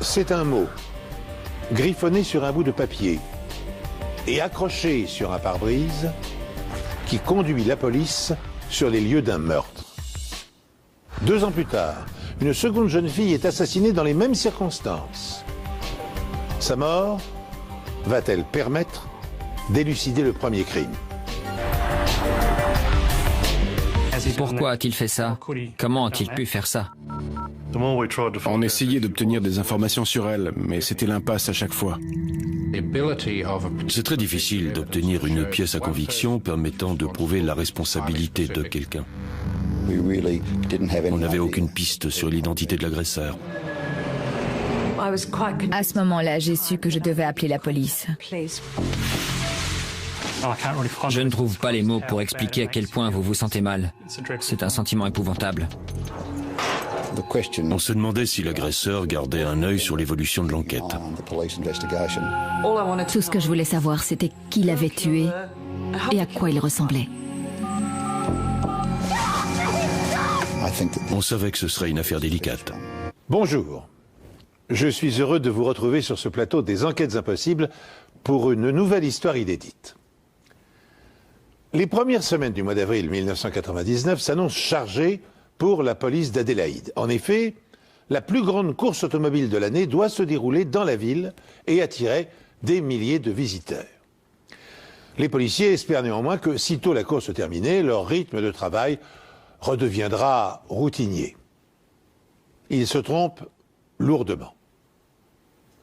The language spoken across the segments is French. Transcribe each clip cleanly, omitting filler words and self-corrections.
C'est un mot griffonné sur un bout de papier et accroché sur un pare-brise qui conduit la police sur les lieux d'un meurtre. 2 ans plus tard, une seconde jeune fille est assassinée dans les mêmes circonstances. Sa mort va-t-elle permettre d'élucider le premier crime? Pourquoi a-t-il fait ça? Comment a-t-il pu faire ça? On essayait d'obtenir des informations sur elle, mais c'était l'impasse à chaque fois. C'est très difficile d'obtenir une pièce à conviction permettant de prouver la responsabilité de quelqu'un. On n'avait aucune piste sur l'identité de l'agresseur. À ce moment-là, j'ai su que je devais appeler la police. Je ne trouve pas les mots pour expliquer à quel point vous vous sentez mal. C'est un sentiment épouvantable. On se demandait si l'agresseur gardait un œil sur l'évolution de l'enquête. Tout ce que je voulais savoir, c'était qui l'avait tué et à quoi il ressemblait. On savait que ce serait une affaire délicate. Bonjour. Je suis heureux de vous retrouver sur ce plateau des Enquêtes Impossibles pour une nouvelle histoire inédite. Les premières semaines du mois d'avril 1999 s'annoncent chargées pour la police d'Adélaïde. En effet, la plus grande course automobile de l'année doit se dérouler dans la ville et attirer des milliers de visiteurs. Les policiers espèrent néanmoins que, sitôt la course terminée, leur rythme de travail redeviendra routinier. Ils se trompent lourdement.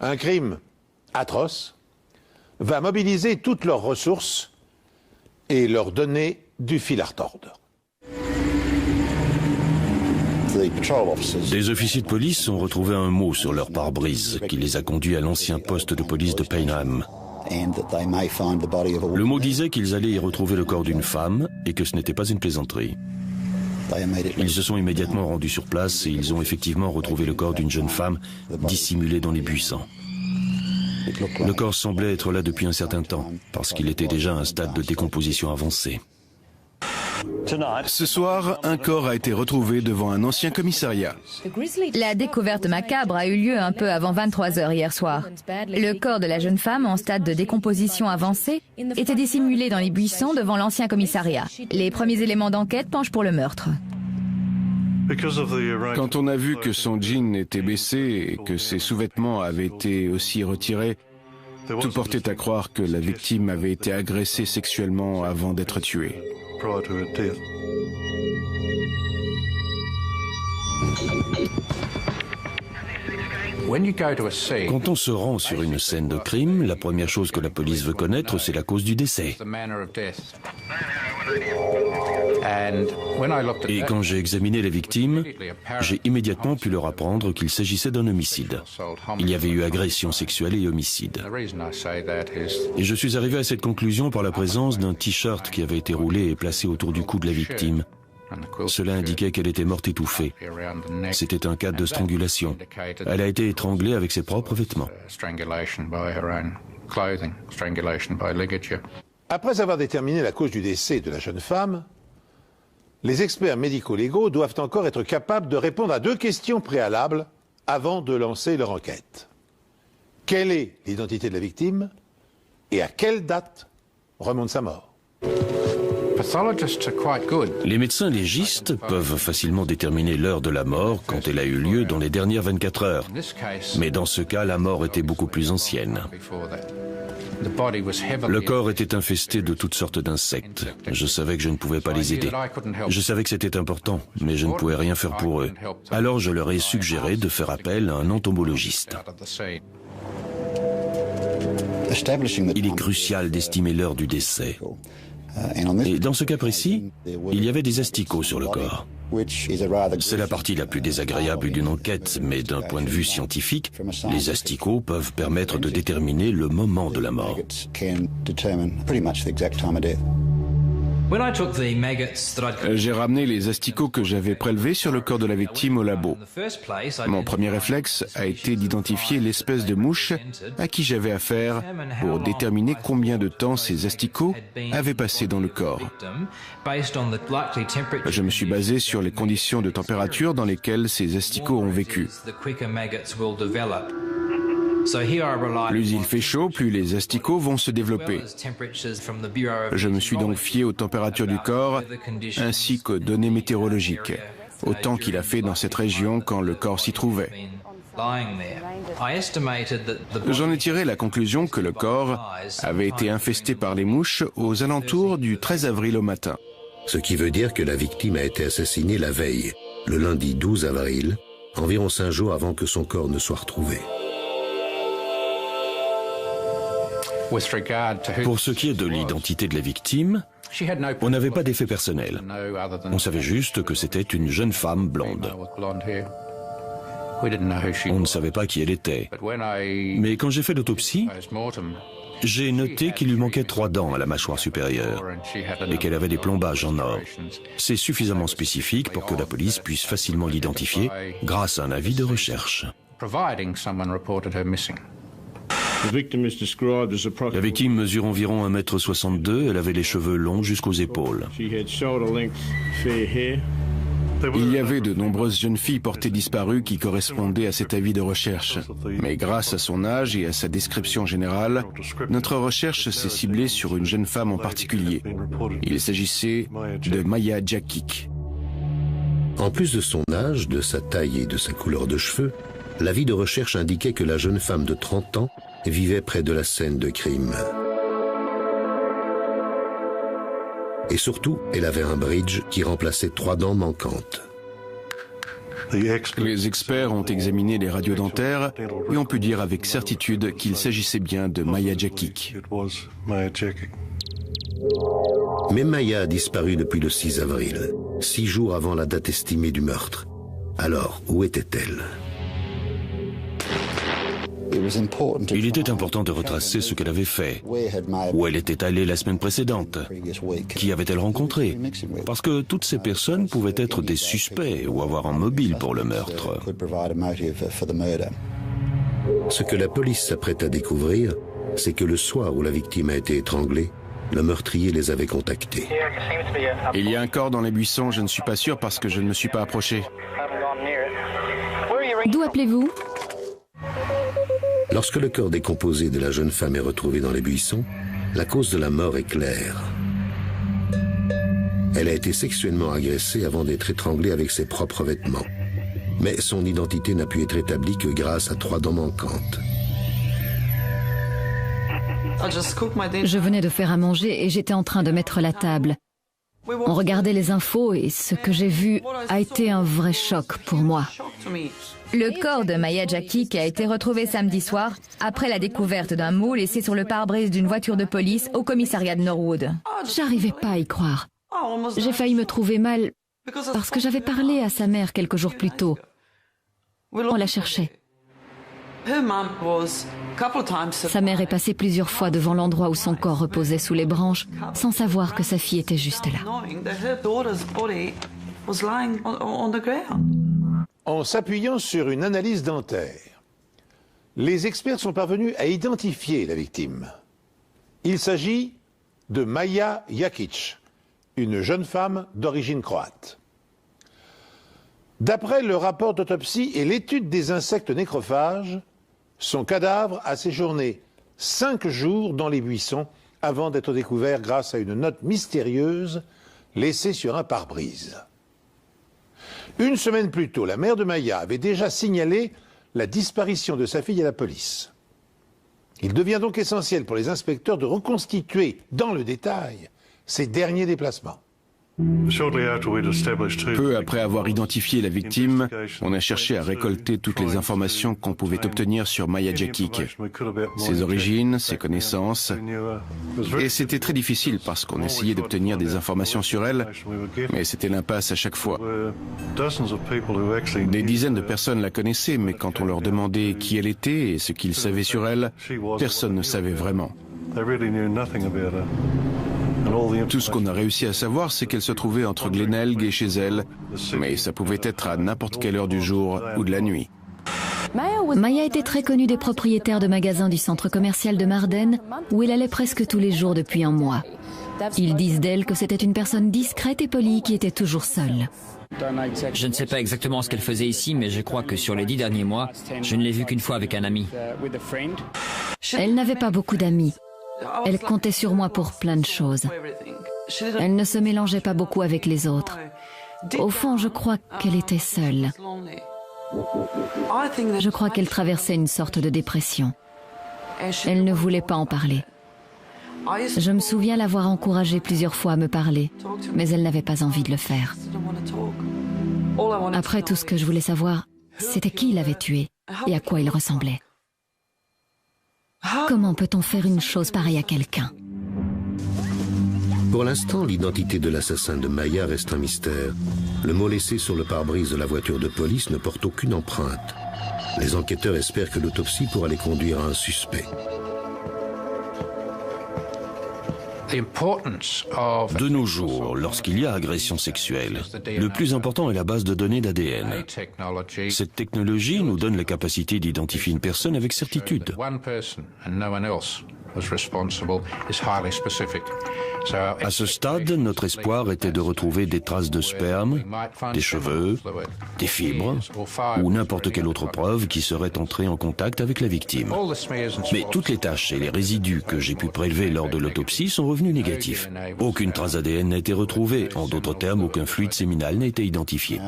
Un crime atroce va mobiliser toutes leurs ressources et leur donner du fil à retordre. Des officiers de police ont retrouvé un mot sur leur pare-brise qui les a conduits à l'ancien poste de police de Payneham. Le mot disait qu'ils allaient y retrouver le corps d'une femme et que ce n'était pas une plaisanterie. Ils se sont immédiatement rendus sur place et ils ont effectivement retrouvé le corps d'une jeune femme dissimulée dans les buissons. Le corps semblait être là depuis un certain temps parce qu'il était déjà à un stade de décomposition avancé. Ce soir, un corps a été retrouvé devant un ancien commissariat. La découverte macabre a eu lieu un peu avant 23 h hier soir. Le corps de la jeune femme en stade de décomposition avancée était dissimulé dans les buissons devant l'ancien commissariat. Les premiers éléments d'enquête penchent pour le meurtre. Quand on a vu que son jean était baissé et que ses sous-vêtements avaient été aussi retirés, tout portait à croire que la victime avait été agressée sexuellement avant d'être tuée. Quand on se rend sur une scène de crime, la première chose que la police veut connaître, c'est la cause du décès. Et quand j'ai examiné les victimes, j'ai immédiatement pu leur apprendre qu'il s'agissait d'un homicide. Il y avait eu agression sexuelle et homicide. Et je suis arrivé à cette conclusion par la présence d'un t-shirt qui avait été roulé et placé autour du cou de la victime. Cela indiquait qu'elle était morte étouffée. C'était un cas de strangulation. Elle a été étranglée avec ses propres vêtements. Après avoir déterminé la cause du décès de la jeune femme, les experts médico-légaux doivent encore être capables de répondre à 2 questions préalables avant de lancer leur enquête. Quelle est l'identité de la victime et à quelle date remonte sa mort? Les médecins légistes peuvent facilement déterminer l'heure de la mort quand elle a eu lieu dans les dernières 24 heures. Mais dans ce cas, la mort était beaucoup plus ancienne. Le corps était infesté de toutes sortes d'insectes. Je savais que je ne pouvais pas les aider. Je savais que c'était important, mais je ne pouvais rien faire pour eux. Alors je leur ai suggéré de faire appel à un entomologiste. Il est crucial d'estimer l'heure du décès. Et dans ce cas précis, il y avait des asticots sur le corps. C'est la partie la plus désagréable d'une enquête, mais d'un point de vue scientifique, les asticots peuvent permettre de déterminer le moment de la mort. J'ai ramené les asticots que j'avais prélevés sur le corps de la victime au labo. Mon premier réflexe a été d'identifier l'espèce de mouche à qui j'avais affaire pour déterminer combien de temps ces asticots avaient passé dans le corps. Je me suis basé sur les conditions de température dans lesquelles ces asticots ont vécu. Plus il fait chaud, plus les asticots vont se développer. Je me suis donc fié aux températures du corps ainsi qu'aux données météorologiques, autant qu'il a fait dans cette région quand le corps s'y trouvait. J'en ai tiré la conclusion que le corps avait été infesté par les mouches aux alentours du 13 avril au matin. Ce qui veut dire que la victime a été assassinée la veille, le lundi 12 avril, environ 5 jours avant que son corps ne soit retrouvé. Pour ce qui est de l'identité de la victime, on n'avait pas d'effet personnel. On savait juste que c'était une jeune femme blonde. On ne savait pas qui elle était. Mais quand j'ai fait l'autopsie, j'ai noté qu'il lui manquait 3 dents à la mâchoire supérieure et qu'elle avait des plombages en or. C'est suffisamment spécifique pour que la police puisse facilement l'identifier grâce à un avis de recherche. La victime mesure environ 1,62 m, elle avait les cheveux longs jusqu'aux épaules. Il y avait de nombreuses jeunes filles portées disparues qui correspondaient à cet avis de recherche. Mais grâce à son âge et à sa description générale, notre recherche s'est ciblée sur une jeune femme en particulier. Il s'agissait de Maya Djakic. En plus de son âge, de sa taille et de sa couleur de cheveux, l'avis de recherche indiquait que la jeune femme de 30 ans vivait près de la scène de crime. Et surtout, elle avait un bridge qui remplaçait 3 dents manquantes. Les experts ont examiné les radios dentaires et ont pu dire avec certitude qu'il s'agissait bien de Maya Djakic. Mais Maya a disparu depuis le 6 avril, 6 jours avant la date estimée du meurtre. Alors, où était-elle ? Il était important de retracer ce qu'elle avait fait, où elle était allée la semaine précédente, qui avait-elle rencontré, parce que toutes ces personnes pouvaient être des suspects ou avoir un mobile pour le meurtre. Ce que la police s'apprête à découvrir, c'est que le soir où la victime a été étranglée, le meurtrier les avait contactés. Il y a un corps dans les buissons, je ne suis pas sûr parce que je ne me suis pas approché. D'où appelez-vous ? Lorsque le corps décomposé de la jeune femme est retrouvé dans les buissons, la cause de la mort est claire. Elle a été sexuellement agressée avant d'être étranglée avec ses propres vêtements. Mais son identité n'a pu être établie que grâce à 3 dents manquantes. Je venais de faire à manger et j'étais en train de mettre la table. On regardait les infos et ce que j'ai vu a été un vrai choc pour moi. Le corps de Maya Djakic a été retrouvé samedi soir après la découverte d'un mot laissé sur le pare-brise d'une voiture de police au commissariat de Norwood. J'arrivais pas à y croire. J'ai failli me trouver mal parce que j'avais parlé à sa mère quelques jours plus tôt. On la cherchait. Sa mère est passée plusieurs fois devant l'endroit où son corps reposait sous les branches sans savoir que sa fille était juste là. En s'appuyant sur une analyse dentaire, les experts sont parvenus à identifier la victime. Il s'agit de Maya Djakic, une jeune femme d'origine croate. D'après le rapport d'autopsie et l'étude des insectes nécrophages, son cadavre a séjourné 5 jours dans les buissons avant d'être découvert grâce à une note mystérieuse laissée sur un pare-brise. Une semaine plus tôt, la mère de Maya avait déjà signalé la disparition de sa fille à la police. Il devient donc essentiel pour les inspecteurs de reconstituer dans le détail ces derniers déplacements. Peu après avoir identifié la victime, on a cherché à récolter toutes les informations qu'on pouvait obtenir sur Maya Djakic, ses origines, ses connaissances. Et c'était très difficile parce qu'on essayait d'obtenir des informations sur elle, mais c'était l'impasse à chaque fois. Des dizaines de personnes la connaissaient, mais quand on leur demandait qui elle était et ce qu'ils savaient sur elle, personne ne savait vraiment. Tout ce qu'on a réussi à savoir, c'est qu'elle se trouvait entre Glenelg et chez elle, mais ça pouvait être à n'importe quelle heure du jour ou de la nuit. Maya était très connue des propriétaires de magasins du centre commercial de Marden, où elle allait presque tous les jours depuis un mois. Ils disent d'elle que c'était une personne discrète et polie qui était toujours seule. Je ne sais pas exactement ce qu'elle faisait ici, mais je crois que sur les 10 derniers mois, je ne l'ai vue qu'une fois avec un ami. Elle n'avait pas beaucoup d'amis. Elle comptait sur moi pour plein de choses. Elle ne se mélangeait pas beaucoup avec les autres. Au fond, je crois qu'elle était seule. Je crois qu'elle traversait une sorte de dépression. Elle ne voulait pas en parler. Je me souviens l'avoir encouragée plusieurs fois à me parler, mais elle n'avait pas envie de le faire. Après, tout ce que je voulais savoir, c'était qui l'avait tué et à quoi il ressemblait. Comment peut-on faire une chose pareille à quelqu'un? Pour l'instant, l'identité de l'assassin de Maya reste un mystère. Le mot laissé sur le pare-brise de la voiture de police ne porte aucune empreinte. Les enquêteurs espèrent que l'autopsie pourra les conduire à un suspect. De nos jours, lorsqu'il y a agression sexuelle, le plus important est la base de données d'ADN. Cette technologie nous donne la capacité d'identifier une personne avec certitude. À ce stade, notre espoir était de retrouver des traces de sperme, des cheveux, des fibres ou n'importe quelle autre preuve qui serait entrée en contact avec la victime. Mais toutes les taches et les résidus que j'ai pu prélever lors de l'autopsie sont revenus négatifs. Aucune trace ADN n'a été retrouvée. En d'autres termes, aucun fluide séminal n'a été identifié.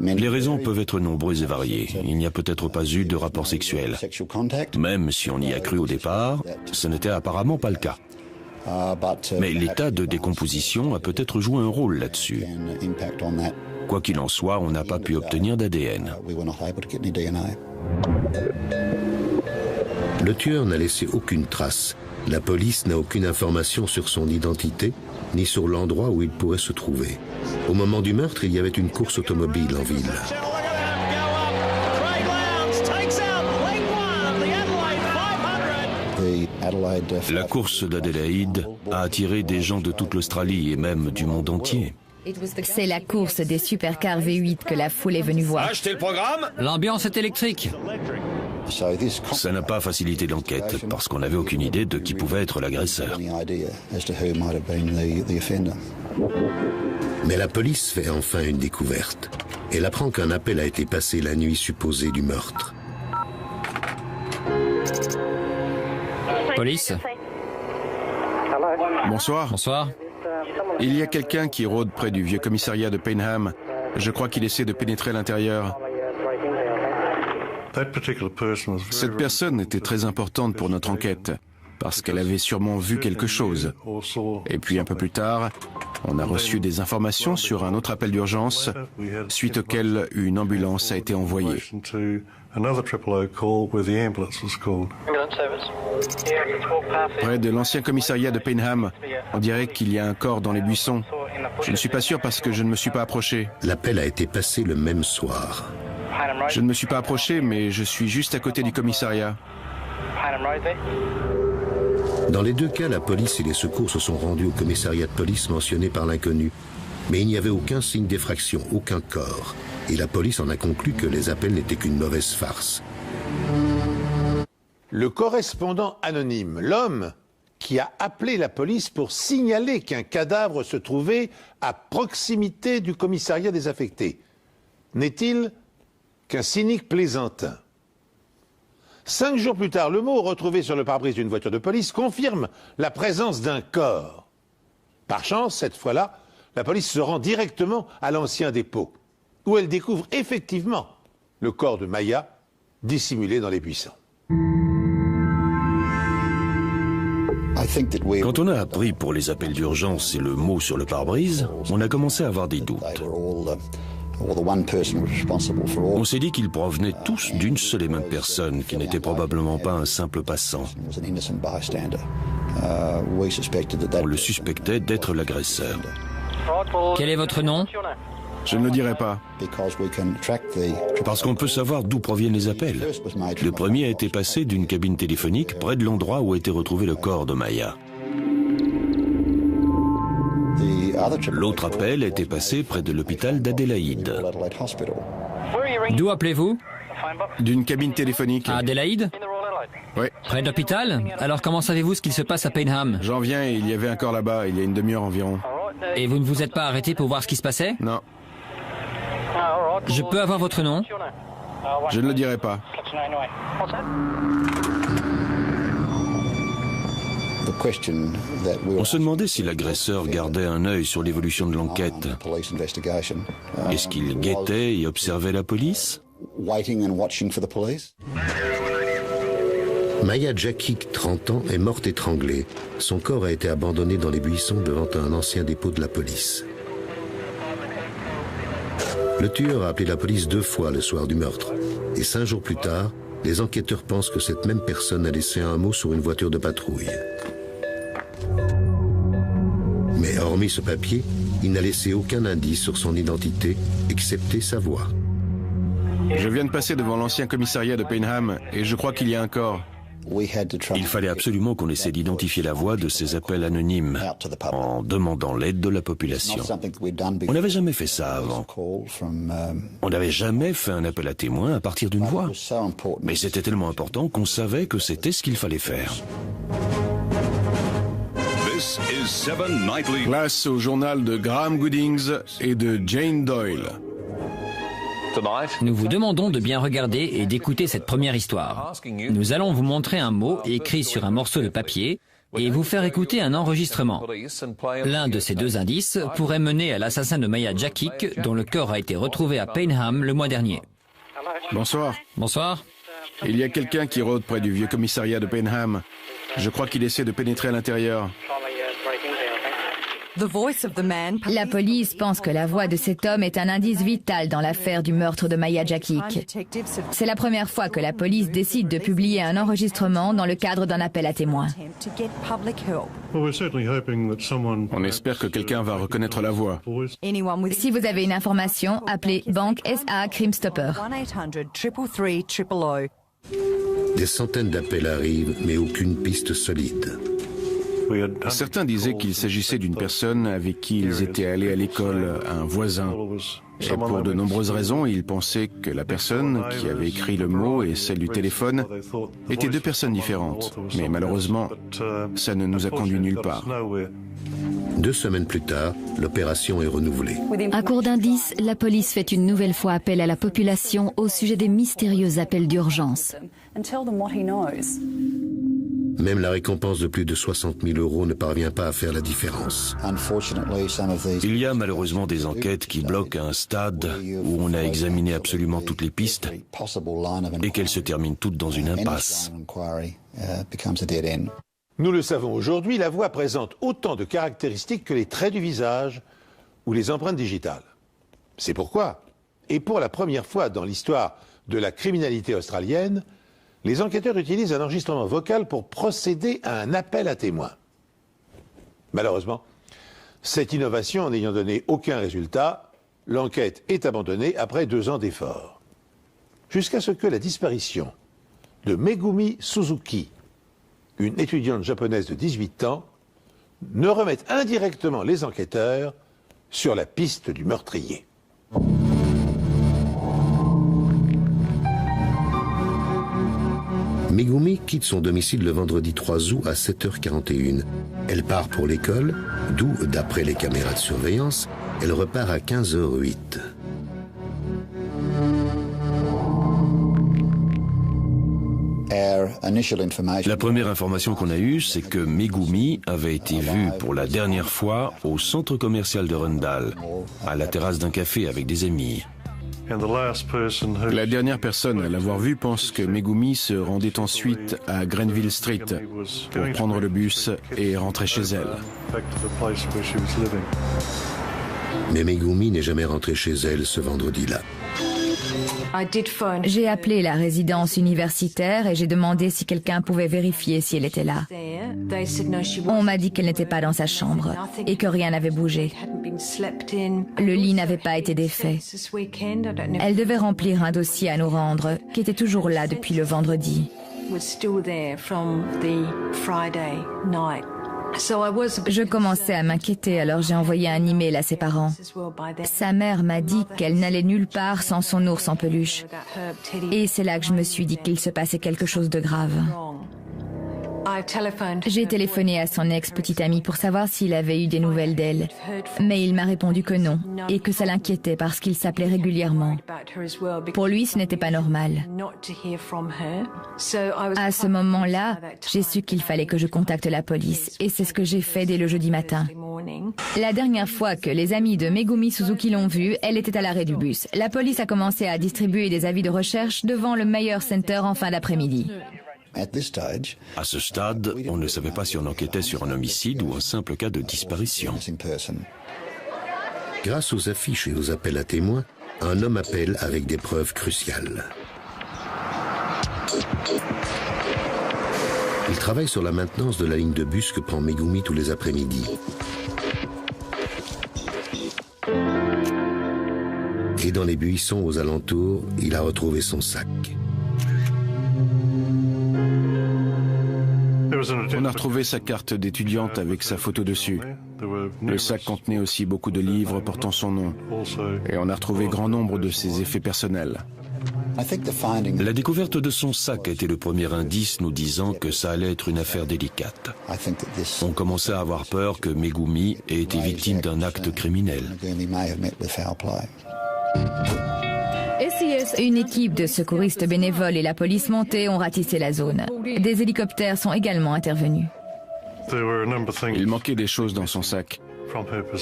Les raisons peuvent être nombreuses et variées. Il n'y a peut-être pas eu de rapport sexuel. Même si on y a cru au départ, ce n'était apparemment pas le cas. Mais l'état de décomposition a peut-être joué un rôle là-dessus. Quoi qu'il en soit, on n'a pas pu obtenir d'ADN. Le tueur n'a laissé aucune trace. La police n'a aucune information sur son identité, ni sur l'endroit où il pourrait se trouver. Au moment du meurtre, il y avait une course automobile en ville. La course d'Adélaïde a attiré des gens de toute l'Australie et même du monde entier. C'est la course des supercars V8 que la foule est venue voir. Achetez le programme. L'ambiance est électrique. Ça n'a pas facilité l'enquête parce qu'on n'avait aucune idée de qui pouvait être l'agresseur. Mais la police fait enfin une découverte. Elle apprend qu'un appel a été passé la nuit supposée du meurtre. Police. Bonsoir. Bonsoir. Il y a quelqu'un qui rôde près du vieux commissariat de Payneham. Je crois qu'il essaie de pénétrer à l'intérieur. Cette personne était très importante pour notre enquête, parce qu'elle avait sûrement vu quelque chose. Et puis un peu plus tard, on a reçu des informations sur un autre appel d'urgence, suite auquel une ambulance a été envoyée. Près de l'ancien commissariat de Payneham, on dirait qu'il y a un corps dans les buissons. Je ne suis pas sûr parce que je ne me suis pas approché. L'appel a été passé le même soir. Je ne me suis pas approché, mais je suis juste à côté du commissariat. Dans les deux cas, la police et les secours se sont rendus au commissariat de police mentionné par l'inconnu. Mais il n'y avait aucun signe d'effraction, aucun corps. Et la police en a conclu que les appels n'étaient qu'une mauvaise farce. Le correspondant anonyme, l'homme qui a appelé la police pour signaler qu'un cadavre se trouvait à proximité du commissariat désaffecté, n'est-il qu'un cynique plaisantin? 5 jours plus tard, le mot retrouvé sur le pare-brise d'une voiture de police confirme la présence d'un corps. Par chance, cette fois-là, la police se rend directement à l'ancien dépôt, où elle découvre effectivement le corps de Maya dissimulé dans les buissons. Quand on a appris pour les appels d'urgence et le mot sur le pare-brise, on a commencé à avoir des doutes. On s'est dit qu'ils provenaient tous d'une seule et même personne, qui n'était probablement pas un simple passant. On le suspectait d'être l'agresseur. Quel est votre nom? Je ne le dirai pas. Parce qu'on peut savoir d'où proviennent les appels. Le premier a été passé d'une cabine téléphonique près de l'endroit où a été retrouvé le corps de Maya. L'autre appel a été passé près de l'hôpital d'Adélaïde. D'où appelez-vous? D'une cabine téléphonique. À Adélaïde? Oui. Près de l'hôpital? Alors comment savez-vous ce qu'il se passe à Payneham? J'en viens et il y avait un corps là-bas, il y a une demi-heure environ. Et vous ne vous êtes pas arrêté pour voir ce qui se passait? Non, Je peux avoir votre nom? je ne le dirai pas. On se demandait si l'agresseur gardait un œil sur l'évolution de l'enquête. Est-ce qu'il guettait et observait la police? Maya Jakic, 30 ans, est morte étranglée. Son corps a été abandonné dans les buissons devant un ancien dépôt de la police. Le tueur a appelé la police 2 fois le soir du meurtre. Et 5 jours plus tard, les enquêteurs pensent que cette même personne a laissé un mot sur une voiture de patrouille. Mais hormis ce papier, il n'a laissé aucun indice sur son identité, excepté sa voix. Je viens de passer devant l'ancien commissariat de Payneham et je crois qu'il y a un corps. Il fallait absolument qu'on essaie d'identifier la voix de ces appels anonymes en demandant l'aide de la population. On n'avait jamais fait ça avant. On n'avait jamais fait un appel à témoins à partir d'une voix. Mais c'était tellement important qu'on savait que c'était ce qu'il fallait faire. Place au journal de Graham Goodings et de Jane Doyle. Nous vous demandons de bien regarder et d'écouter cette première histoire. Nous allons vous montrer un mot écrit sur un morceau de papier et vous faire écouter un enregistrement. L'un de ces 2 indices pourrait mener à l'assassin de Maya Jakic, dont le corps a été retrouvé à Payneham le mois dernier. Bonsoir. Bonsoir. Il y a quelqu'un qui rôde près du vieux commissariat de Payneham. Je crois qu'il essaie de pénétrer à l'intérieur. La police pense que la voix de cet homme est un indice vital dans l'affaire du meurtre de Maya Jakic. C'est la première fois que la police décide de publier un enregistrement dans le cadre d'un appel à témoins. On espère que quelqu'un va reconnaître la voix. Si vous avez une information, appelez Banque SA Crime Stopper. Des centaines d'appels arrivent, mais aucune piste solide. Certains disaient qu'il s'agissait d'une personne avec qui ils étaient allés à l'école, un voisin. Et pour de nombreuses raisons, ils pensaient que la personne qui avait écrit le mot et celle du téléphone étaient 2 personnes différentes. Mais malheureusement, ça ne nous a conduit nulle part. 2 semaines plus tard, l'opération est renouvelée. À court d'indices, la police fait une nouvelle fois appel à la population au sujet des mystérieux appels d'urgence. Même la récompense de plus de 60 000 € ne parvient pas à faire la différence. Il y a malheureusement des enquêtes qui bloquent à un stade où on a examiné absolument toutes les pistes et qu'elles se terminent toutes dans une impasse. Nous le savons aujourd'hui, la voix présente autant de caractéristiques que les traits du visage ou les empreintes digitales. C'est pourquoi, et pour la première fois dans l'histoire de la criminalité australienne, les enquêteurs utilisent un enregistrement vocal pour procéder à un appel à témoins. Malheureusement, cette innovation n'ayant donné aucun résultat, l'enquête est abandonnée après 2 ans d'efforts. Jusqu'à ce que la disparition de Megumi Suzuki, une étudiante japonaise de 18 ans, ne remette indirectement les enquêteurs sur la piste du meurtrier. Megumi quitte son domicile le vendredi 3 août à 7h41. Elle part pour l'école, d'où, d'après les caméras de surveillance, elle repart à 15h08. La première information qu'on a eue, c'est que Megumi avait été vue pour la dernière fois au centre commercial de Rundle, à la terrasse d'un café avec des amis. La dernière personne à l'avoir vue pense que Megumi se rendait ensuite à Grenville Street pour prendre le bus et rentrer chez elle. Mais Megumi n'est jamais rentrée chez elle ce vendredi-là. J'ai appelé la résidence universitaire et j'ai demandé si quelqu'un pouvait vérifier si elle était là. On m'a dit qu'elle n'était pas dans sa chambre et que rien n'avait bougé. Le lit n'avait pas été défait. Elle devait remplir un dossier à nous rendre, qui était toujours là depuis le vendredi. Je commençais à m'inquiéter, alors j'ai envoyé un email à ses parents. Sa mère m'a dit qu'elle n'allait nulle part sans son ours en peluche. Et c'est là que je me suis dit qu'il se passait quelque chose de grave. J'ai téléphoné à son ex-petite amie pour savoir s'il avait eu des nouvelles d'elle, mais il m'a répondu que non, et que ça l'inquiétait parce qu'il s'appelait régulièrement. Pour lui, ce n'était pas normal. À ce moment-là, j'ai su qu'il fallait que je contacte la police, et c'est ce que j'ai fait dès le jeudi matin. La dernière fois que les amis de Megumi Suzuki l'ont vue, elle était à l'arrêt du bus. La police a commencé à distribuer des avis de recherche devant le Meyer Center en fin d'après-midi. À ce stade, on ne savait pas si on enquêtait sur un homicide ou un simple cas de disparition. Grâce aux affiches et aux appels à témoins, un homme appelle avec des preuves cruciales. Il travaille sur la maintenance de la ligne de bus que prend Megumi tous les après-midi. Et dans les buissons aux alentours, il a retrouvé son sac. On a retrouvé sa carte d'étudiante avec sa photo dessus. Le sac contenait aussi beaucoup de livres portant son nom. Et on a retrouvé grand nombre de ses effets personnels. La découverte de son sac a été le premier indice nous disant que ça allait être une affaire délicate. On commençait à avoir peur que Megumi ait été victime d'un acte criminel. Une équipe de secouristes bénévoles et la police montée ont ratissé la zone. Des hélicoptères sont également intervenus. Il manquait des choses dans son sac.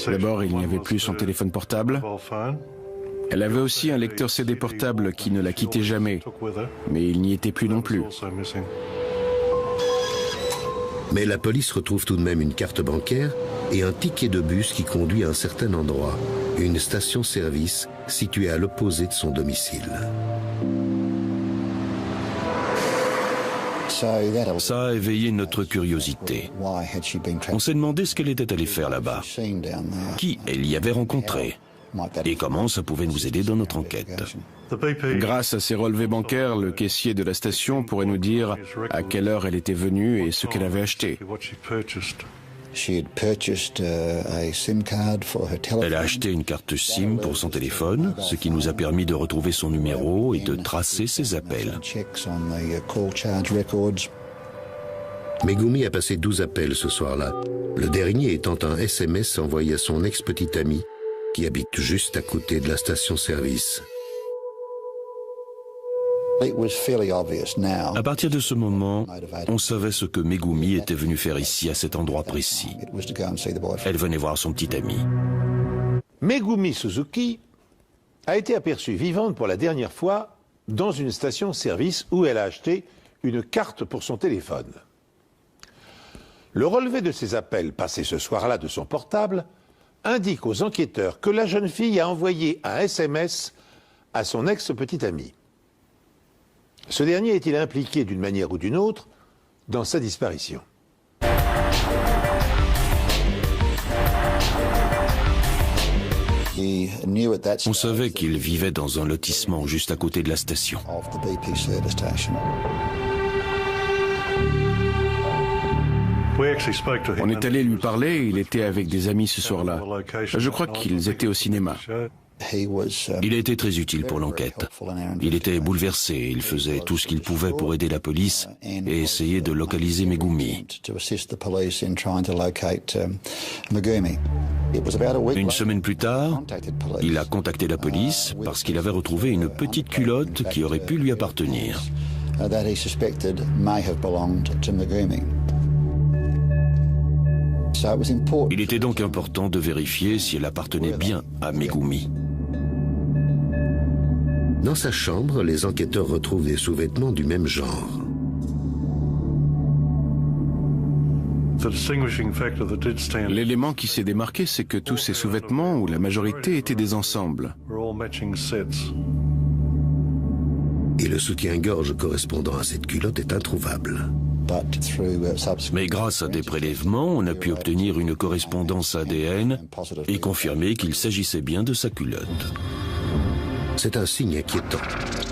D'abord, il n'y avait plus son téléphone portable. Elle avait aussi un lecteur CD portable qui ne la quittait jamais, mais il n'y était plus non plus. Mais la police retrouve tout de même une carte bancaire et un ticket de bus qui conduit à un certain endroit, une station-service située à l'opposé de son domicile. Ça a éveillé notre curiosité. On s'est demandé ce qu'elle était allée faire là-bas, qui elle y avait rencontré, et comment ça pouvait nous aider dans notre enquête. Grâce à ses relevés bancaires, le caissier de la station pourrait nous dire à quelle heure elle était venue et ce qu'elle avait acheté. Elle a acheté une carte SIM pour son téléphone, ce qui nous a permis de retrouver son numéro et de tracer ses appels. Megumi a passé 12 appels ce soir-là, le dernier étant un SMS envoyé à son ex-petite amie qui habite juste à côté de la station-service. À partir de ce moment, on savait ce que Megumi était venue faire ici, à cet endroit précis. Elle venait voir son petit ami. Megumi Suzuki a été aperçue vivante pour la dernière fois dans une station-service où elle a acheté une carte pour son téléphone. Le relevé de ses appels passés ce soir-là de son portable indique aux enquêteurs que la jeune fille a envoyé un SMS à son ex-petit ami. Ce dernier est-il impliqué d'une manière ou d'une autre dans sa disparition? On savait qu'il vivait dans un lotissement juste à côté de la station. On est allé lui parler, il était avec des amis ce soir-là. Je crois qu'ils étaient au cinéma. Il a été très utile pour l'enquête. Il était bouleversé, il faisait tout ce qu'il pouvait pour aider la police et essayer de localiser Megumi. Une semaine plus tard, il a contacté la police parce qu'il avait retrouvé une petite culotte qui aurait pu lui appartenir. Il était donc important de vérifier si elle appartenait bien à Megumi. Dans sa chambre, les enquêteurs retrouvent des sous-vêtements du même genre. L'élément qui s'est démarqué, c'est que tous ces sous-vêtements, ou la majorité, étaient des ensembles. Et le soutien-gorge correspondant à cette culotte est introuvable. Mais grâce à des prélèvements, on a pu obtenir une correspondance ADN et confirmer qu'il s'agissait bien de sa culotte. C'est un signe inquiétant,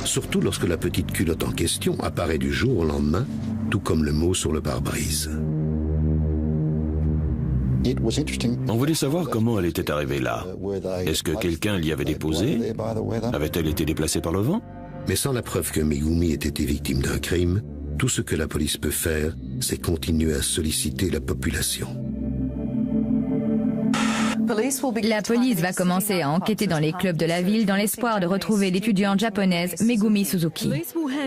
surtout lorsque la petite culotte en question apparaît du jour au lendemain, tout comme le mot sur le pare-brise. On voulait savoir comment elle était arrivée là. Est-ce que quelqu'un l'y avait déposée? Avait-elle été déplacée par le vent? Mais sans la preuve que Megumi ait été victime d'un crime, Tout ce que la police peut faire, c'est continuer à solliciter la population. La police va commencer à enquêter dans les clubs de la ville dans l'espoir de retrouver l'étudiante japonaise Megumi Suzuki.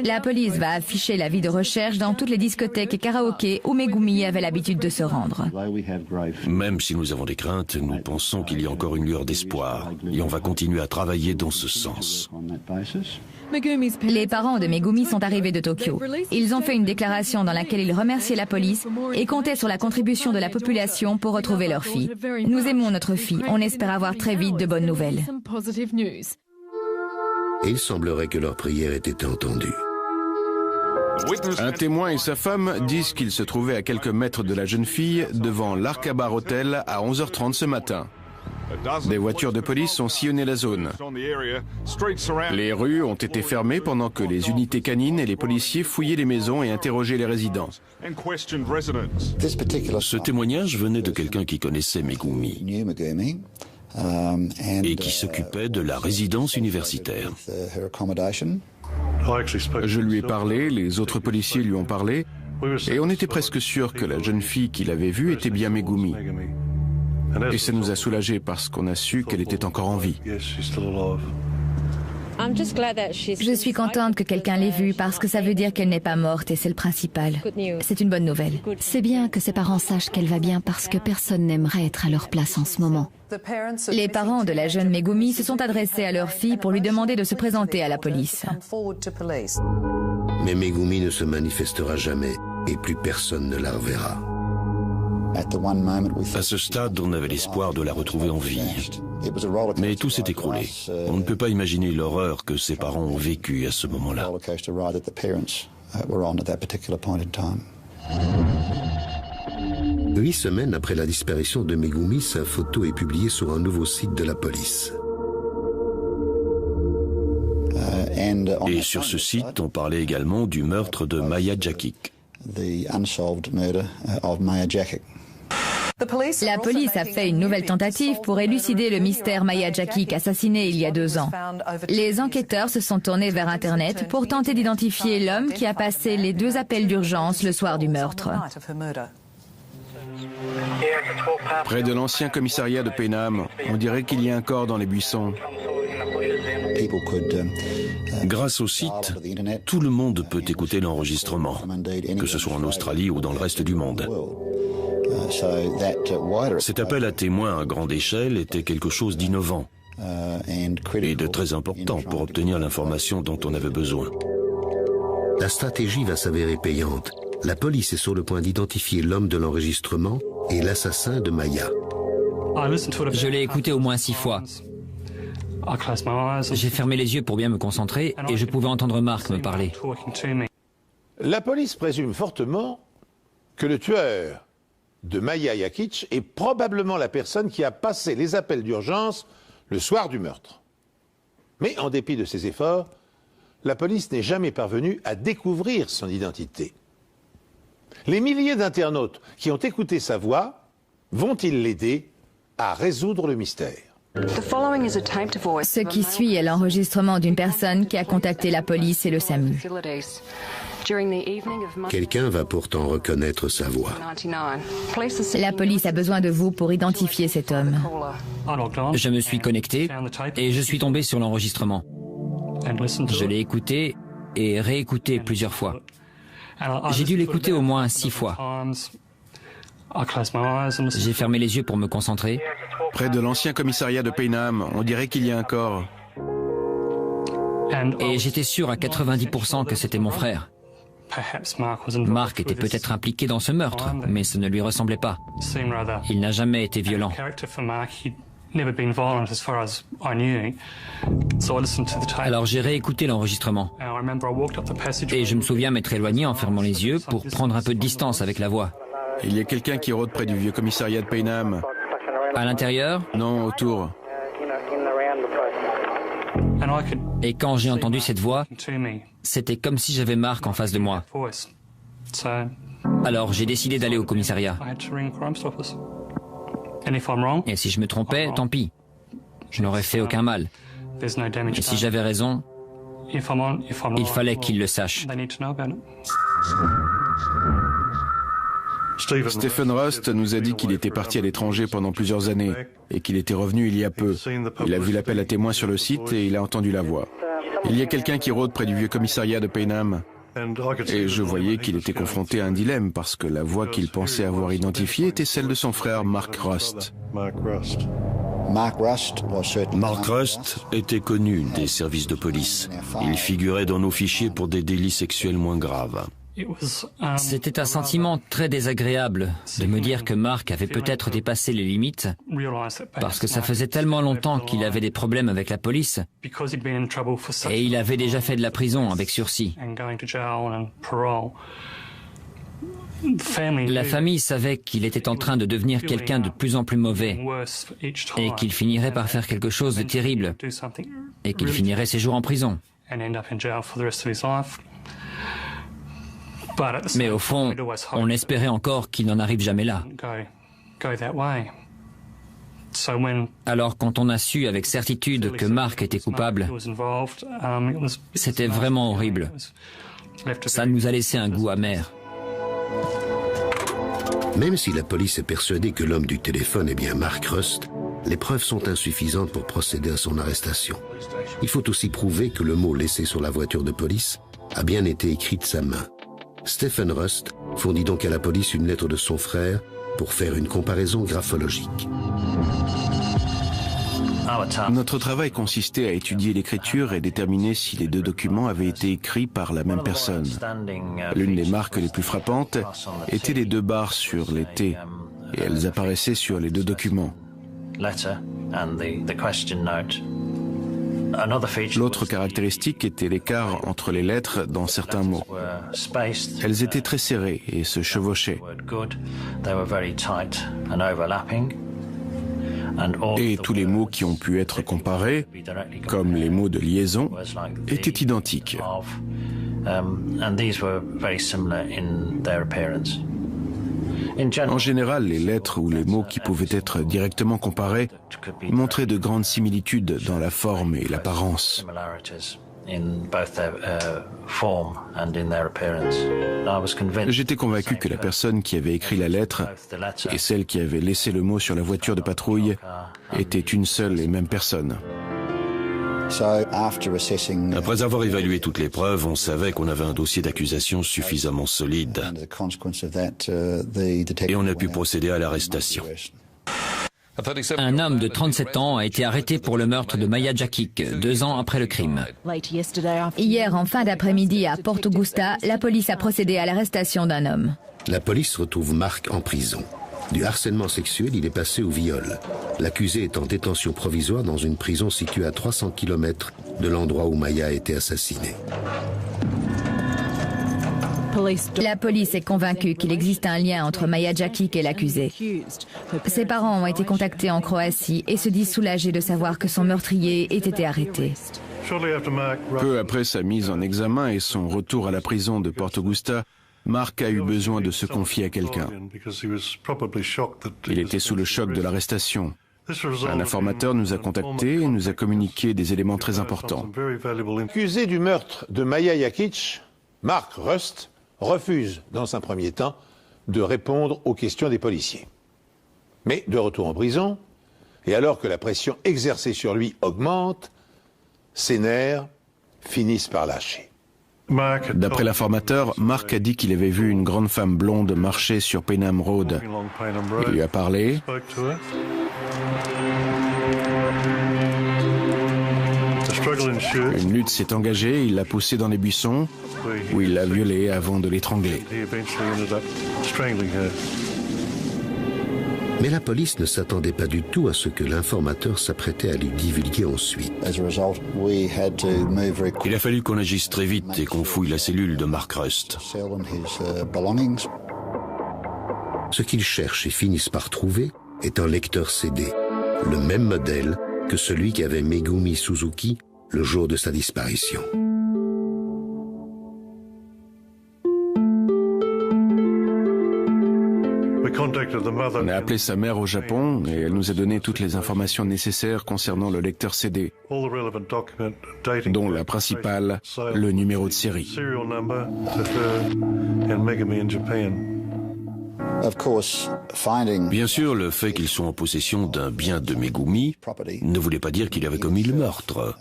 La police va afficher l'avis de recherche dans toutes les discothèques et karaokés où Megumi avait l'habitude de se rendre. Même si nous avons des craintes, nous pensons qu'il y a encore une lueur d'espoir et on va continuer à travailler dans ce sens. Les parents de Megumi sont arrivés de Tokyo. Ils ont fait une déclaration dans laquelle ils remerciaient la police et comptaient sur la contribution de la population pour retrouver leur fille. Nous aimons notre fille, on espère avoir très vite de bonnes nouvelles. Et il semblerait que leurs prières aient été entendues. Un témoin et sa femme disent qu'ils se trouvaient à quelques mètres de la jeune fille devant l'Arkabar Hotel à 11h30 ce matin. Des voitures de police ont sillonné la zone. Les rues ont été fermées pendant que les unités canines et les policiers fouillaient les maisons et interrogeaient les résidents. Ce témoignage venait de quelqu'un qui connaissait Megumi et qui s'occupait de la résidence universitaire. Je lui ai parlé, les autres policiers lui ont parlé, et on était presque sûr que la jeune fille qu'il avait vue était bien Megumi. Et ça nous a soulagés parce qu'on a su qu'elle était encore en vie. Je suis contente que quelqu'un l'ait vue parce que ça veut dire qu'elle n'est pas morte et c'est le principal. C'est une bonne nouvelle. C'est bien que ses parents sachent qu'elle va bien parce que personne n'aimerait être à leur place en ce moment. Les parents de la jeune Megumi se sont adressés à leur fille pour lui demander de se présenter à la police. Mais Megumi ne se manifestera jamais et plus personne ne la reverra. À ce stade, on avait l'espoir de la retrouver en vie. Mais tout s'est écroulé. On ne peut pas imaginer l'horreur que ses parents ont vécue à ce moment-là. 8 semaines après la disparition de Megumi, sa photo est publiée sur un nouveau site de la police. Et sur ce site, on parlait également du meurtre de Maya Jakic. La police a fait une nouvelle tentative pour élucider le mystère Maya Jakic, assassinée il y a 2 ans. Les enquêteurs se sont tournés vers Internet pour tenter d'identifier l'homme qui a passé les 2 appels d'urgence le soir du meurtre. Près de l'ancien commissariat de Penam, on dirait qu'il y a un corps dans les buissons. Grâce au site, tout le monde peut écouter l'enregistrement, que ce soit en Australie ou dans le reste du monde. Cet appel à témoins à grande échelle était quelque chose d'innovant et de très important pour obtenir l'information dont on avait besoin. La stratégie va s'avérer payante. La police est sur le point d'identifier l'homme de l'enregistrement et l'assassin de Maya. Je l'ai écouté au moins 6 fois. J'ai fermé les yeux pour bien me concentrer et je pouvais entendre Mark me parler. La police présume fortement que le tueur de Maya Jakic est probablement la personne qui a passé les appels d'urgence le soir du meurtre. Mais en dépit de ses efforts, la police n'est jamais parvenue à découvrir son identité. Les milliers d'internautes qui ont écouté sa voix vont-ils l'aider à résoudre le mystère? Ce qui suit est l'enregistrement d'une personne qui a contacté la police et le SAMU. Quelqu'un va pourtant reconnaître sa voix. La police a besoin de vous pour identifier cet homme. Je me suis connecté et je suis tombé sur l'enregistrement. Je l'ai écouté et réécouté plusieurs fois. J'ai dû l'écouter au moins 6 fois. J'ai fermé les yeux pour me concentrer. Près de l'ancien commissariat de Penam, on dirait qu'il y a un corps. Et j'étais sûr à 90% que c'était mon frère. Mark était peut-être impliqué dans ce meurtre, mais ce ne lui ressemblait pas. Il n'a jamais été violent. Alors j'ai réécouté l'enregistrement. Et je me souviens m'être éloigné en fermant les yeux pour prendre un peu de distance avec la voix. Il y a quelqu'un qui rôde près du vieux commissariat de Penam. À l'intérieur? Non, autour. Et quand j'ai entendu cette voix, c'était comme si j'avais Mark en face de moi. Alors j'ai décidé d'aller au commissariat. Et si je me trompais, tant pis. Je n'aurais fait aucun mal. Et si j'avais raison, il fallait qu'il le sache. Stephen Rust nous a dit qu'il était parti à l'étranger pendant plusieurs années et qu'il était revenu il y a peu. Il a vu l'appel à témoins sur le site et il a entendu la voix. Il y a quelqu'un qui rôde près du vieux commissariat de Paynham. Et je voyais qu'il était confronté à un dilemme parce que la voix qu'il pensait avoir identifiée était celle de son frère Mark Rust. Mark Rust était connu des services de police. Il figurait dans nos fichiers pour des délits sexuels moins graves. C'était un sentiment très désagréable de me dire que Mark avait peut-être dépassé les limites parce que ça faisait tellement longtemps qu'il avait des problèmes avec la police et il avait déjà fait de la prison avec sursis. La famille savait qu'il était en train de devenir quelqu'un de plus en plus mauvais et qu'il finirait par faire quelque chose de terrible et qu'il finirait ses jours en prison. Mais au fond, on espérait encore qu'il n'en arrive jamais là. Alors quand on a su avec certitude que Mark était coupable, c'était vraiment horrible. Ça nous a laissé un goût amer. Même si la police est persuadée que l'homme du téléphone est bien Mark Rust, les preuves sont insuffisantes pour procéder à son arrestation. Il faut aussi prouver que le mot laissé sur la voiture de police a bien été écrit de sa main. Stephen Rust fournit donc à la police une lettre de son frère pour faire une comparaison graphologique. Notre travail consistait à étudier l'écriture et déterminer si les deux documents avaient été écrits par la même personne. L'une des marques les plus frappantes était les deux barres sur les T, et elles apparaissaient sur les deux documents. L'autre caractéristique était l'écart entre les lettres dans certains mots. Elles étaient très serrées et se chevauchaient. Et tous les mots qui ont pu être comparés, comme les mots de liaison, étaient identiques. En général, les lettres ou les mots qui pouvaient être directement comparés montraient de grandes similitudes dans la forme et l'apparence. J'étais convaincu que la personne qui avait écrit la lettre et celle qui avait laissé le mot sur la voiture de patrouille étaient une seule et même personne. Après avoir évalué toutes les preuves, on savait qu'on avait un dossier d'accusation suffisamment solide et on a pu procéder à l'arrestation. Un homme de 37 ans a été arrêté pour le meurtre de Maya Jakic, 2 ans après le crime. Hier, en fin d'après-midi, à Port Augusta, la police a procédé à l'arrestation d'un homme. La police retrouve Mark en prison. Du harcèlement sexuel, il est passé au viol. L'accusé est en détention provisoire dans une prison située à 300 km de l'endroit où Maya a été assassinée. La police est convaincue qu'il existe un lien entre Maya Jakic et l'accusé. Ses parents ont été contactés en Croatie et se disent soulagés de savoir que son meurtrier ait été arrêté. Peu après sa mise en examen et son retour à la prison de Port Augusta, Mark a eu besoin de se confier à quelqu'un. Il était sous le choc de l'arrestation. Un informateur nous a contactés et nous a communiqué des éléments très importants. L'accusé du meurtre de Maya Jakic, Mark Rust, refuse, dans un premier temps, de répondre aux questions des policiers. Mais de retour en prison, et alors que la pression exercée sur lui augmente, ses nerfs finissent par lâcher. D'après l'informateur, Mark a dit qu'il avait vu une grande femme blonde marcher sur Paynham Road. Il lui a parlé. Une lutte s'est engagée, il l'a poussée dans les buissons, où il l'a violée avant de l'étrangler. Mais la police ne s'attendait pas du tout à ce que l'informateur s'apprêtait à lui divulguer ensuite. Il a fallu qu'on agisse très vite et qu'on fouille la cellule de Mark Rust. Ce qu'ils cherchent et finissent par trouver est un lecteur CD, le même modèle que celui qu'avait Megumi Suzuki le jour de sa disparition. On a appelé sa mère au Japon et elle nous a donné toutes les informations nécessaires concernant le lecteur CD, dont la principale, le numéro de série. Bien sûr, le fait qu'ils soient en possession d'un bien de Megumi ne voulait pas dire qu'il avait commis le meurtre.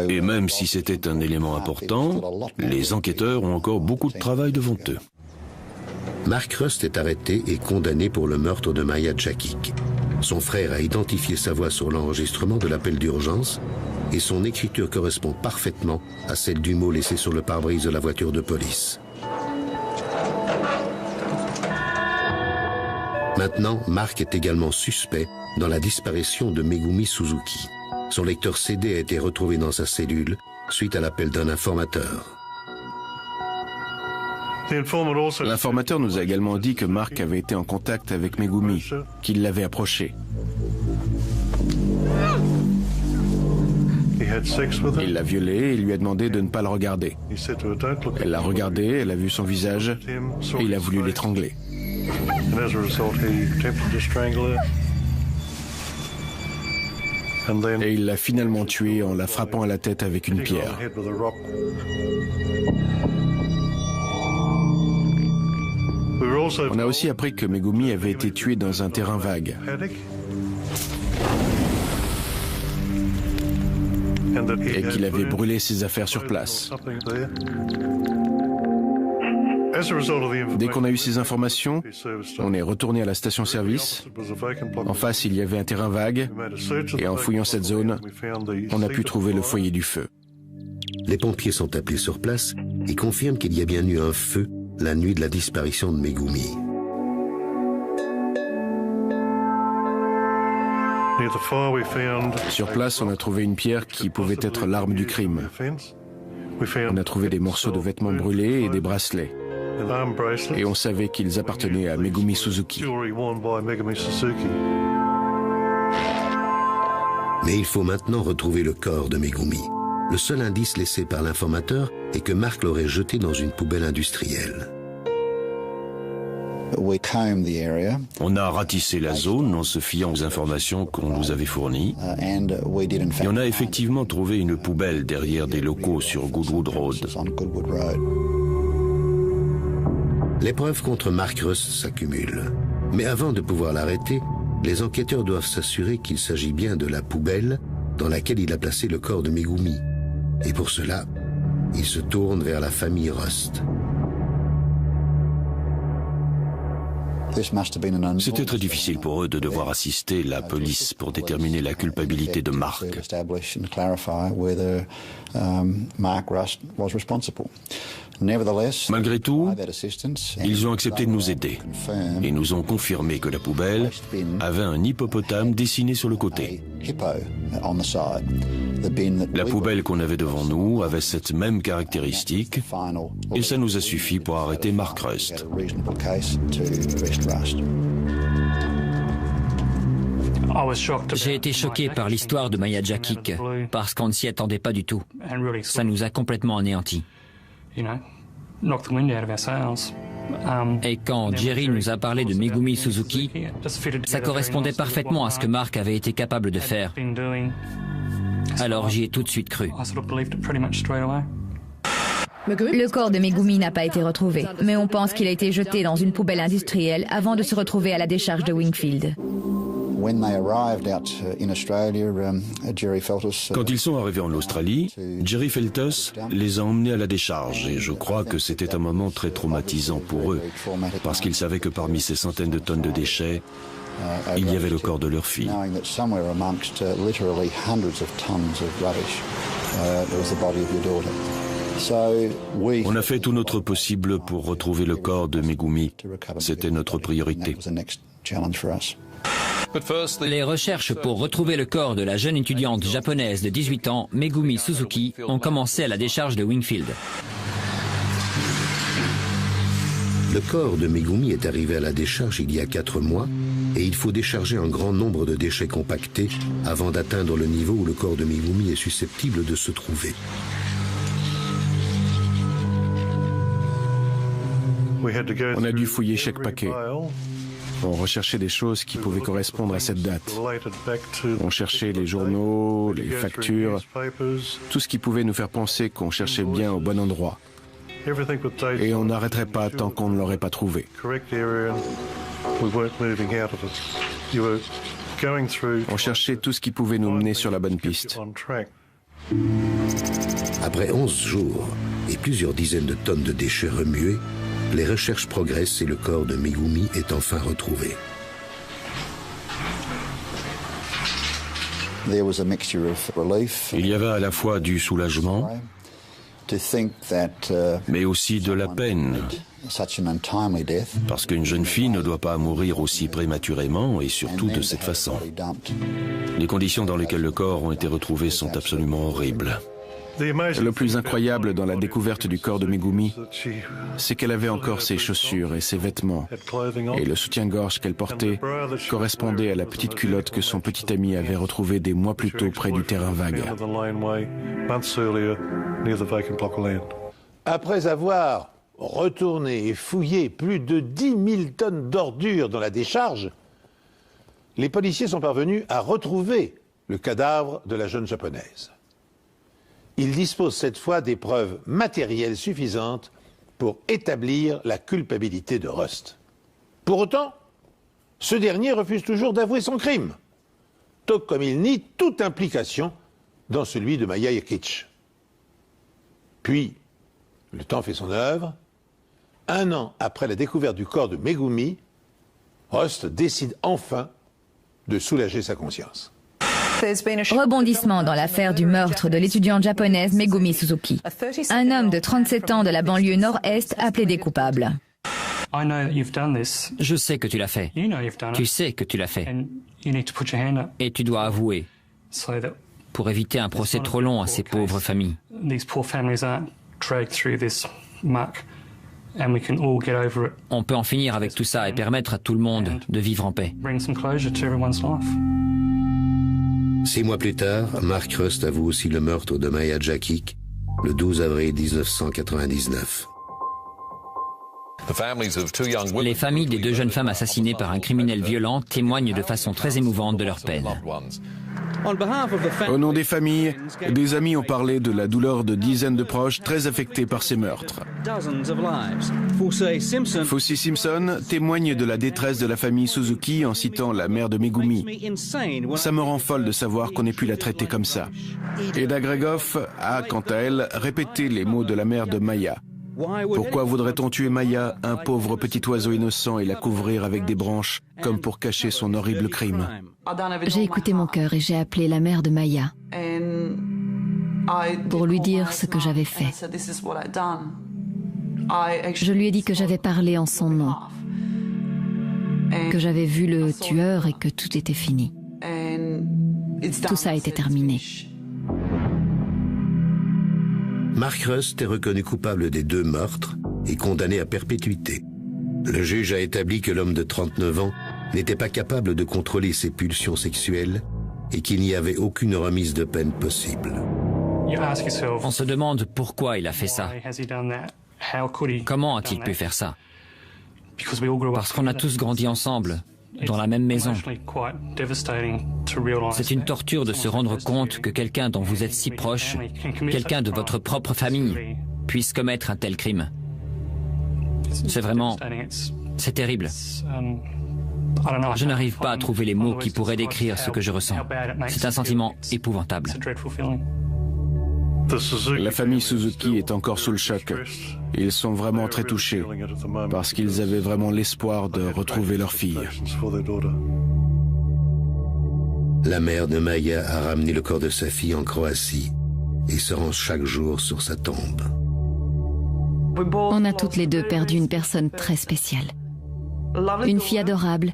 Et même si c'était un élément important, les enquêteurs ont encore beaucoup de travail devant eux. Mark Rust est arrêté et condamné pour le meurtre de Maya Jakic. Son frère a identifié sa voix sur l'enregistrement de l'appel d'urgence et son écriture correspond parfaitement à celle du mot laissé sur le pare-brise de la voiture de police. Maintenant, Mark est également suspect dans la disparition de Megumi Suzuki. Son lecteur CD a été retrouvé dans sa cellule suite à l'appel d'un informateur. L'informateur nous a également dit que Mark avait été en contact avec Megumi, qu'il l'avait approché. Il l'a violée et lui a demandé de ne pas le regarder. Elle l'a regardé, elle a vu son visage et il a voulu l'étrangler. Et il l'a finalement tuée en la frappant à la tête avec une pierre. On a aussi appris que Megumi avait été tué dans un terrain vague. Et qu'il avait brûlé ses affaires sur place. Dès qu'on a eu ces informations, on est retourné à la station-service. En face, il y avait un terrain vague. Et en fouillant cette zone, on a pu trouver le foyer du feu. Les pompiers sont appelés sur place et confirment qu'il y a bien eu un feu la nuit de la disparition de Megumi. Sur place, on a trouvé une pierre qui pouvait être l'arme du crime. On a trouvé des morceaux de vêtements brûlés et des bracelets. Et on savait qu'ils appartenaient à Megumi Suzuki. Mais il faut maintenant retrouver le corps de Megumi. Le seul indice laissé par l'informateur est que Mark l'aurait jeté dans une poubelle industrielle. On a ratissé la zone en se fiant aux informations qu'on nous avait fournies. Et on a effectivement trouvé une poubelle derrière des locaux sur Goodwood Road. Les preuves contre Mark Rust s'accumulent. Mais avant de pouvoir l'arrêter, les enquêteurs doivent s'assurer qu'il s'agit bien de la poubelle dans laquelle il a placé le corps de Megumi. Et pour cela, ils se tournent vers la famille Rust. C'était très difficile pour eux de devoir assister la police pour déterminer la culpabilité de Mark. Malgré tout, ils ont accepté de nous aider et nous ont confirmé que la poubelle avait un hippopotame dessiné sur le côté. La poubelle qu'on avait devant nous avait cette même caractéristique et ça nous a suffi pour arrêter Mark Rust. J'ai été choqué par l'histoire de Maya Jakic parce qu'on ne s'y attendait pas du tout. Ça nous a complètement anéantis. Et quand Jerry nous a parlé de Megumi Suzuki, ça correspondait parfaitement à ce que Mark avait été capable de faire. Alors j'y ai tout de suite cru. Le corps de Megumi n'a pas été retrouvé, mais on pense qu'il a été jeté dans une poubelle industrielle avant de se retrouver à la décharge de Wingfield. Quand ils sont arrivés en Australie, Jerry Feltus les a emmenés à la décharge et je crois que c'était un moment très traumatisant pour eux parce qu'ils savaient que parmi ces centaines de tonnes de déchets, il y avait le corps de leur fille. On a fait tout notre possible pour retrouver le corps de Megumi. C'était notre priorité. Les recherches pour retrouver le corps de la jeune étudiante japonaise de 18 ans, Megumi Suzuki, ont commencé à la décharge de Wingfield. Le corps de Megumi est arrivé à la décharge il y a 4 mois et il faut décharger un grand nombre de déchets compactés avant d'atteindre le niveau où le corps de Megumi est susceptible de se trouver. On a dû fouiller chaque paquet. On recherchait des choses qui pouvaient correspondre à cette date. On cherchait les journaux, les factures, tout ce qui pouvait nous faire penser qu'on cherchait bien au bon endroit. Et on n'arrêterait pas tant qu'on ne l'aurait pas trouvé. On cherchait tout ce qui pouvait nous mener sur la bonne piste. Après 11 jours et plusieurs dizaines de tonnes de déchets remués, les recherches progressent et le corps de Megumi est enfin retrouvé. Il y avait à la fois du soulagement, mais aussi de la peine, parce qu'une jeune fille ne doit pas mourir aussi prématurément et surtout de cette façon. Les conditions dans lesquelles le corps a été retrouvé sont absolument horribles. Le plus incroyable dans la découverte du corps de Megumi, c'est qu'elle avait encore ses chaussures et ses vêtements, et le soutien-gorge qu'elle portait correspondait à la petite culotte que son petit ami avait retrouvée des mois plus tôt près du terrain vague. Après avoir retourné et fouillé plus de 10 000 tonnes d'ordures dans la décharge, les policiers sont parvenus à retrouver le cadavre de la jeune japonaise. Ils disposent cette fois des preuves matérielles suffisantes pour établir la culpabilité de Rust. Pour autant, ce dernier refuse toujours d'avouer son crime, tout comme il nie toute implication dans celui de Maya Yakic. Puis, le temps fait son œuvre. 1 an après la découverte du corps de Megumi, Rust décide enfin de soulager sa conscience. Rebondissement dans l'affaire du meurtre de l'étudiante japonaise Megumi Suzuki. Un homme de 37 ans de la banlieue nord-est a plaidé coupable. Je sais que tu l'as fait. Tu sais que tu l'as fait. Et tu dois avouer pour éviter un procès trop long à ces pauvres familles. On peut en finir avec tout ça et permettre à tout le monde de vivre en paix. 6 mois plus tard, Mark Rust avoue aussi le meurtre de Maya Yakic le 12 avril 1999. Les familles des 2 jeunes femmes assassinées par un criminel violent témoignent de façon très émouvante de leur peine. Au nom des familles, des amis ont parlé de la douleur de dizaines de proches très affectés par ces meurtres. Fossey Simpson témoigne de la détresse de la famille Suzuki en citant la mère de Megumi. Ça me rend folle de savoir qu'on ait pu la traiter comme ça. Eda Gregoff a, quant à elle, répété les mots de la mère de Maya. Pourquoi voudrait-on tuer Maya, un pauvre petit oiseau innocent, et la couvrir avec des branches, comme pour cacher son horrible crime? J'ai écouté mon cœur et j'ai appelé la mère de Maya pour lui dire ce que j'avais fait. Je lui ai dit que j'avais parlé en son nom, que j'avais vu le tueur et que tout était fini. Tout ça était terminé. Mark Rust est reconnu coupable des 2 meurtres et condamné à perpétuité. Le juge a établi que l'homme de 39 ans n'était pas capable de contrôler ses pulsions sexuelles et qu'il n'y avait aucune remise de peine possible. On se demande pourquoi il a fait ça. Comment a-t-il pu faire ça? Parce qu'on a tous grandi ensemble, dans la même maison. C'est une torture de se rendre compte que quelqu'un dont vous êtes si proche, quelqu'un de votre propre famille, puisse commettre un tel crime. C'est terrible. Je n'arrive pas à trouver les mots qui pourraient décrire ce que je ressens. C'est un sentiment épouvantable. La famille Suzuki est encore sous le choc. Ils sont vraiment très touchés parce qu'ils avaient vraiment l'espoir de retrouver leur fille. La mère de Maya a ramené le corps de sa fille en Croatie et se rend chaque jour sur sa tombe. On a toutes les 2 perdu une personne très spéciale. Une fille adorable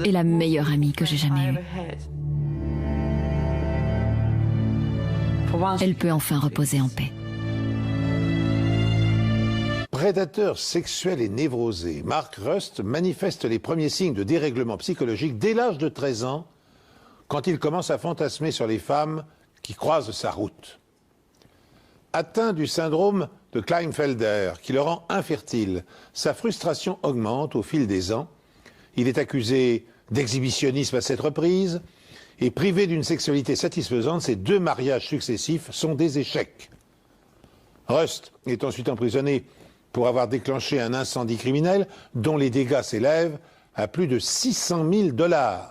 et la meilleure amie que j'ai jamais eue. Elle peut enfin reposer en paix. Prédateur sexuel et névrosé, Mark Rust manifeste les premiers signes de dérèglement psychologique dès l'âge de 13 ans, quand il commence à fantasmer sur les femmes qui croisent sa route. Atteint du syndrome de Kleinfelder qui le rend infertile. Sa frustration augmente au fil des ans. Il est accusé d'exhibitionnisme à 7 reprises et privé d'une sexualité satisfaisante, ses 2 mariages successifs sont des échecs. Rust est ensuite emprisonné pour avoir déclenché un incendie criminel dont les dégâts s'élèvent à plus de 600 000 $.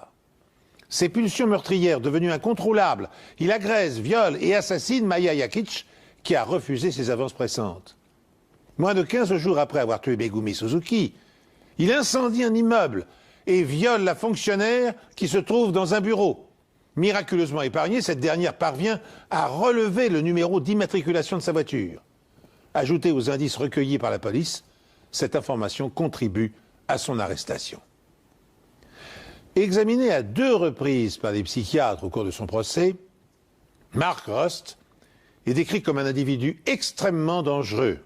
Ses pulsions meurtrières devenues incontrôlables, il agresse, viole et assassine Maya Yakic, qui a refusé ses avances pressantes. Moins de 15 jours après avoir tué Megumi Suzuki, il incendie un immeuble et viole la fonctionnaire qui se trouve dans un bureau. Miraculeusement épargnée, cette dernière parvient à relever le numéro d'immatriculation de sa voiture. Ajoutée aux indices recueillis par la police, cette information contribue à son arrestation. Examiné à 2 reprises par des psychiatres au cours de son procès, Mark Rust est décrit comme un individu extrêmement dangereux.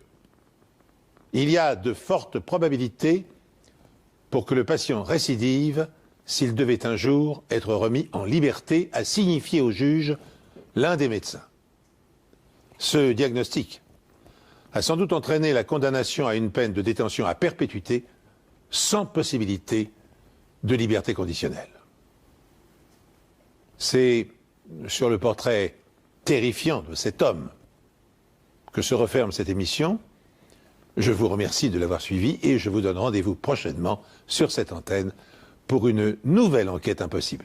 Il y a de fortes probabilités pour que le patient récidive s'il devait un jour être remis en liberté, a signifié au juge l'un des médecins. Ce diagnostic a sans doute entraîné la condamnation à une peine de détention à perpétuité sans possibilité de liberté conditionnelle. C'est sur le portrait terrifiant de cet homme que se referme cette émission. Je vous remercie de l'avoir suivi et je vous donne rendez-vous prochainement sur cette antenne pour une nouvelle enquête impossible.